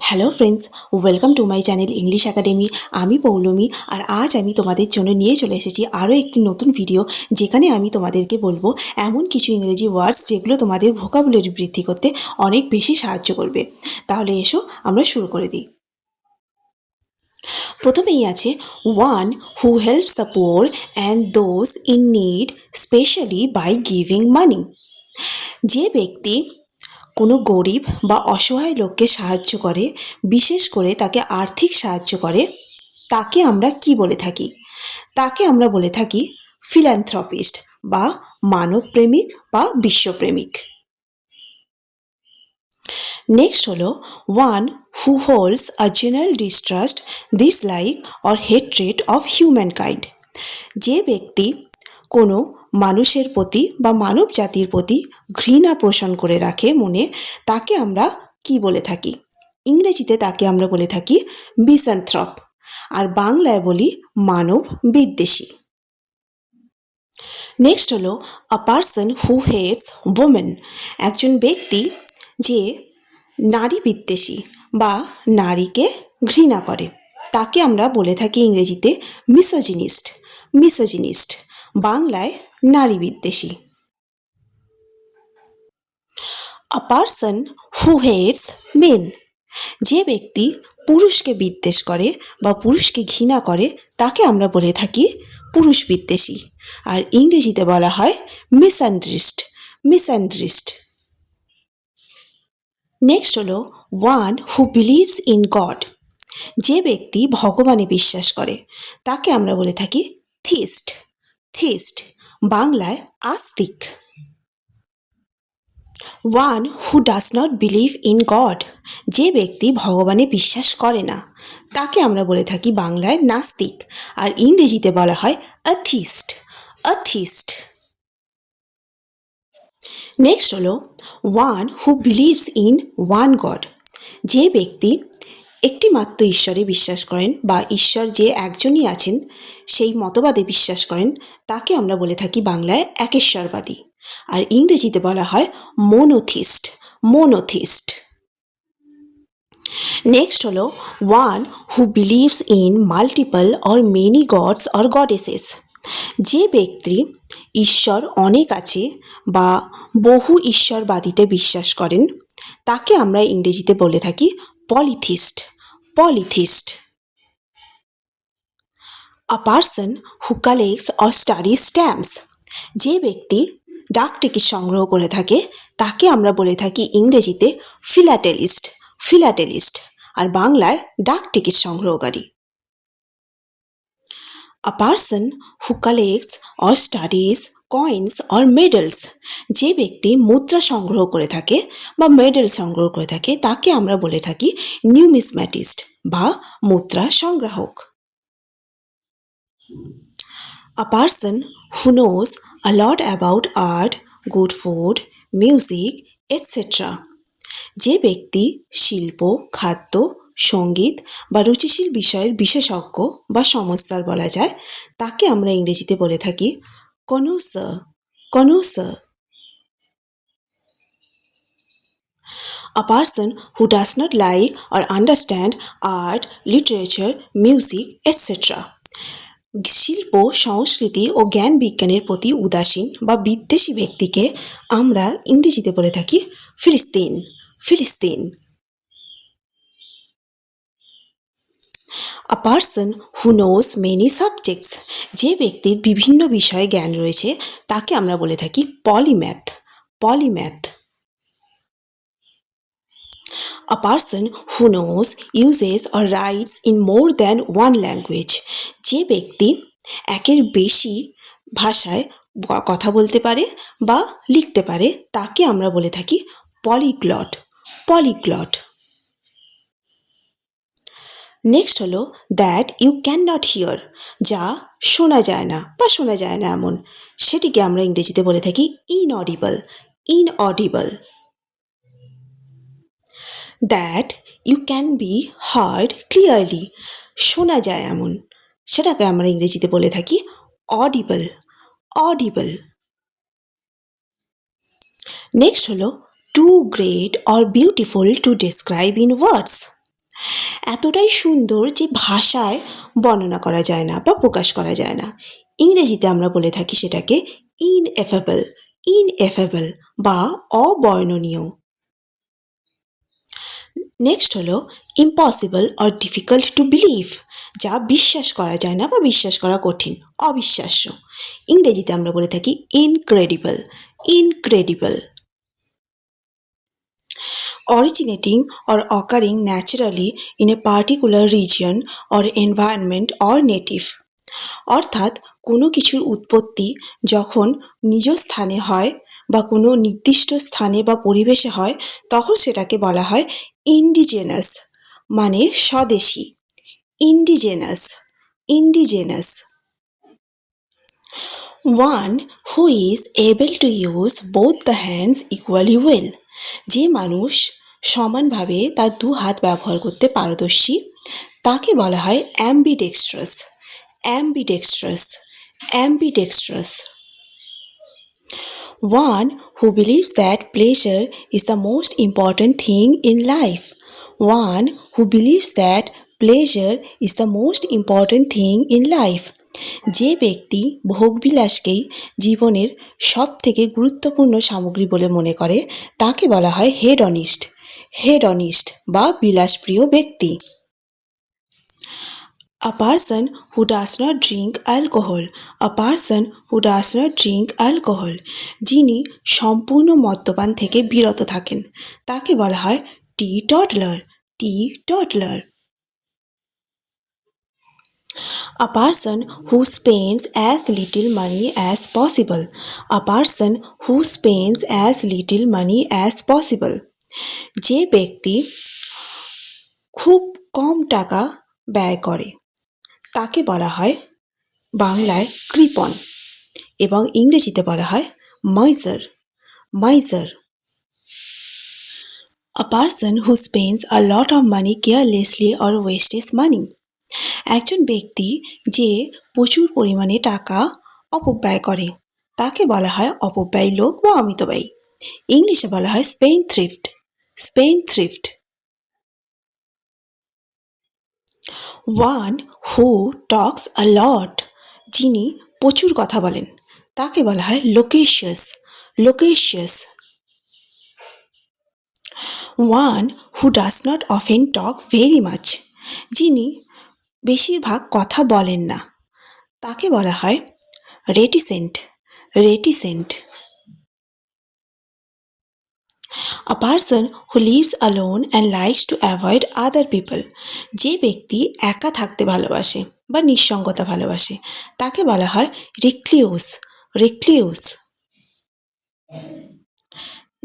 Hello friends, welcome to my channel English academy. আমি পৌলমী, আর আজ আমি তোমাদের জন্য নিয়ে চলে এসেছি আরও একটি নতুন ভিডিও, যেখানে আমি তোমাদেরকে বলবো এমন কিছু ইংরেজি ওয়ার্ডস যেগুলো তোমাদের ভোকাবুলারি বৃদ্ধি করতে অনেক বেশি সাহায্য করবে। তাহলে এসো আমরা শুরু করে দিই। প্রথমেই আছে one who helps the poor and those in need, specially by giving money. যে ব্যক্তি কোনো গরিব বা অসহায় লোককে সাহায্য করে, বিশেষ করে তাকে আর্থিক সাহায্য করে, তাকে আমরা কি বলে থাকি? তাকে আমরা বলে থাকি ফিল্যান্থ্রপিস্ট বা মানবপ্রেমিক বা বিশ্বপ্রেমিক। নেক্সট হলো one who holds a general distrust, dislike or hatred of human kind. যে ব্যক্তি কোনো মানুষের প্রতি বা মানব জাতির প্রতি ঘৃণা পোষণ করে রাখে মনে, তাকে আমরা কি বলে থাকি? ইংরেজিতে তাকে আমরা বলে থাকি মিসানথ্রপ, আর বাংলায় বলি মানব বিদ্বেষী। নেক্সট হলো আ পার্সন হু হেটস ওমেন। একজন ব্যক্তি যে নারী বিদ্বেষী বা নারীকে ঘৃণা করে, তাকে আমরা বলে থাকি ইংরেজিতে মিসোজিনিস্ট। মিসোজিনিস্ট, বাংলায় নারী বিদ্বেষী। A person who hates men. যে ব্যক্তি পুরুষকে বিদ্বেষ করে বা পুরুষকে ঘৃণা করে, তাকে আমরা বলে থাকি পুরুষ বিদ্বেষী, আর ইংরেজিতে বলা হয় মিসঅ্যান্ড্রিস্ট। মিসঅ্যান্ড্রিস্ট। নেক্সট হলো one who believes in god. যে ব্যক্তি ভগবানে বিশ্বাস করে, তাকে আমরা বলে থাকি থিস্ট। থিস্ট, বাংলায় আস্তিক। One who does not believe in god. যে ব্যক্তি ভগবানে বিশ্বাস করে না, তাকে আমরা বলে থাকি বাংলায় নাস্তিক, আর ইংরেজিতে বলা হয় অ্যাথিস্ট। অ্যাথিস্ট। নেক্সট হলো one who believes in one god. যে ব্যক্তি একটি মাত্র ঈশ্বরে বিশ্বাস করেন বা ঈশ্বর যে একজনই আছেন সেই মতবাদে বিশ্বাস করেন, তাকে আমরা বলে থাকি বাংলায় একেশ্বরবাদী, আর ইংরেজিতে বলা হয় মোনোথিস্ট। মোনোথিস্ট। নেক্সট হলো one who believes in multiple or many gods or goddesses. যে ব্যক্তি ঈশ্বর অনেক আছে বা বহু ঈশ্বরবাদীতে বিশ্বাস করেন, তাকে আমরা ইংরেজিতে বলে থাকি polytheist. Polytheist. A person who collects or study stamps. যে ব্যক্তি ডাক টিকিট সংগ্রহ করে থাকে, তাকে আমরা বলে থাকি ইংরেজিতে ফিলাটেলিস্ট। ফিলাটেলিস্ট, আর বাংলায় ডাক টিকিট সংগ্রহকারী। A person who collects or studies coins or medals. যে ব্যক্তি মুদ্রা সংগ্রহ করে থাকে বা মেডেল সংগ্রহ করে থাকে, তাকে আমরা বলে থাকি নিউমিসম্যাটিস্ট বা মুদ্রা সংগ্রাহক। A person who knows a lot about art, good food, music, etc. যে ব্যক্তি শিল্প, খাদ্য, সঙ্গীত বা রুচিশীল বিষয়ের বিশেষজ্ঞ বা সমস্যার বলা যায়, তাকে আমরা ইংরেজিতে বলে থাকি কনোসার। কনোসার। A person who does not like or understand art, literature, music, etc. শিল্প, সংস্কৃতি ও জ্ঞান বিজ্ঞানের প্রতি উদাসীন বা বিদ্বেষী ব্যক্তিকে আমরা ইংরেজিতে বলে থাকি ফিলিস্তিন। ফিলিস্তিন। আ person who knows many subjects. যে ব্যক্তির বিভিন্ন বিষয়ে জ্ঞান রয়েছে, তাকে আমরা বলে থাকি polymath. Polymath. A person who knows, uses or writes in more than one language. যে ব্যক্তি একের বেশি ভাষায় কথা বলতে পারে বা লিখতে পারে, তাকে আমরা বলে থাকি পলিগ্লট। পলিগ্লট। নেক্সট হলো that you can not hear. যা শোনা যায় না বা শোনা যায় না এমন, সেটিকে আমরা ইংরেজিতে বলে থাকি inaudible. Inaudible. That you can be heard clearly. শোনা যায় এমন, সেটাকে আমরা ইংরেজিতে বলে থাকি অডিবল। অডিবল। নেক্সট হলো too great or beautiful to describe in words. এতটাই সুন্দর যে ভাষায় বর্ণনা করা যায় না বা প্রকাশ করা যায় না। ইংরেজিতে আমরা বলে থাকি সেটাকে ইনএফেবল, ইনএফেবল বা অবর্ণনীয়। নেক্সট হলো impossible or difficult to believe, যা বিশ্বাস করা যায় না বা বিশ্বাস করা কঠিন, অবিশ্বাস্য। ইংরেজিতে আমরা বলে থাকি incredible, incredible. originating or occurring naturally in a particular region or environment or native, অর্থাৎ কোনো কিছুর উৎপত্তি যখন নিজ স্থানে হয় বা কোনো নির্দিষ্ট স্থানে বা পরিবেশে হয় তখন সেটাকে বলা হয় ইন্ডিজেনাস, মানে স্বদেশী। Indigenous, indigenous. One who is able to use both the hands equally well, যে মানুষ সমানভাবে তার দু হাত ব্যবহার করতে পারদর্শী তাকে বলা হয় অ্যাম্বিডেক্সট্রাস, অ্যাম্বিডেক্সট্রাস, অ্যাম্বিডেক্সট্রাস। One who believes that pleasure is the most important thing in life. One who believes that pleasure is the most important thing in life. যে ব্যক্তি ভোগবিলাসকেই জীবনের সবথেকে গুরুত্বপূর্ণ সামগ্রী বলে মনে করে তাকে বলা হয় হেডনিস্ট, হেডনিস্ট বা বিলাসপ্রিয় ব্যক্তি। A person who does not drink alcohol, a person who does not drink alcohol, যিনি সম্পূর্ণ মদ্যপান থেকে বিরত থাকেন তাকে বলা হয় টি টটলার, টি টটলার। A person who spends as little money as possible, a person who spends as little money as possible, যে ব্যক্তি খুব কম টাকা ব্যয় করে তাকে বলা হয় বাংলায় কৃপণ এবং ইংরেজিতে বলা হয় miser, miser. A person who spends a lot of money carelessly or wastes money, একজন ব্যক্তি যে প্রচুর পরিমাণে টাকা অপব্যয় করে তাকে বলা হয় অপব্যয়ী লোক বা অমিতব্যয়ী। ইংলিশে বলা হয় spendthrift, spendthrift. One who talks a lot, যিনি প্রচুর কথা বলেন তাকে বলা হয় loquacious, loquacious. One who does not often talk very much, যিনি বেশিরভাগ কথা বলেন না তাকে বলা হয় রেটিসেন্ট, রেটিসেন্ট। A person who lives alone and likes to avoid other people, যে ব্যক্তি একা থাকতে ভালোবাসে বা নিঃসঙ্গতা ভালোবাসে তাকে বলা হয় রিক্লিউস, রিক্লিউস।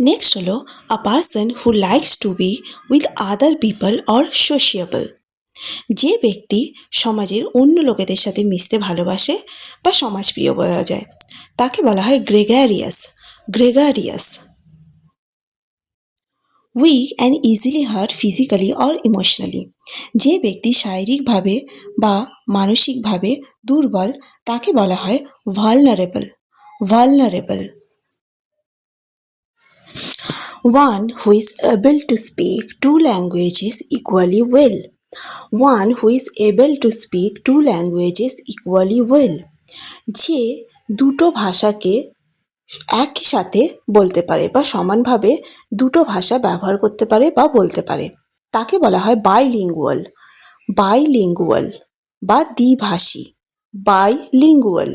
নেক্সট হলো a person who likes to be with other people or sociable, যে ব্যক্তি সমাজের অন্য লোকেদের সাথে মিশতে ভালোবাসে বা সমাজপ্রিয় বলা যায় তাকে বলা হয় gregarious, gregarious. Weak and easily hurt physically or emotionally, যে ব্যক্তি শারীরিকভাবে বা মানসিকভাবে দুর্বল তাকে বলা হয় vulnerable, vulnerable. One who is able to speak two languages equally well, one who is able to speak two languages equally well, যে দুটো ভাষাকে একই সাথে বলতে পারে বা সমানভাবে দুটো ভাষা ব্যবহার করতে পারে বা বলতে পারে তাকে বলা হয় বাইলিঙ্গুয়াল, বাইলিঙ্গুয়াল বা দ্বিভাষী, বাইলিঙ্গুয়াল।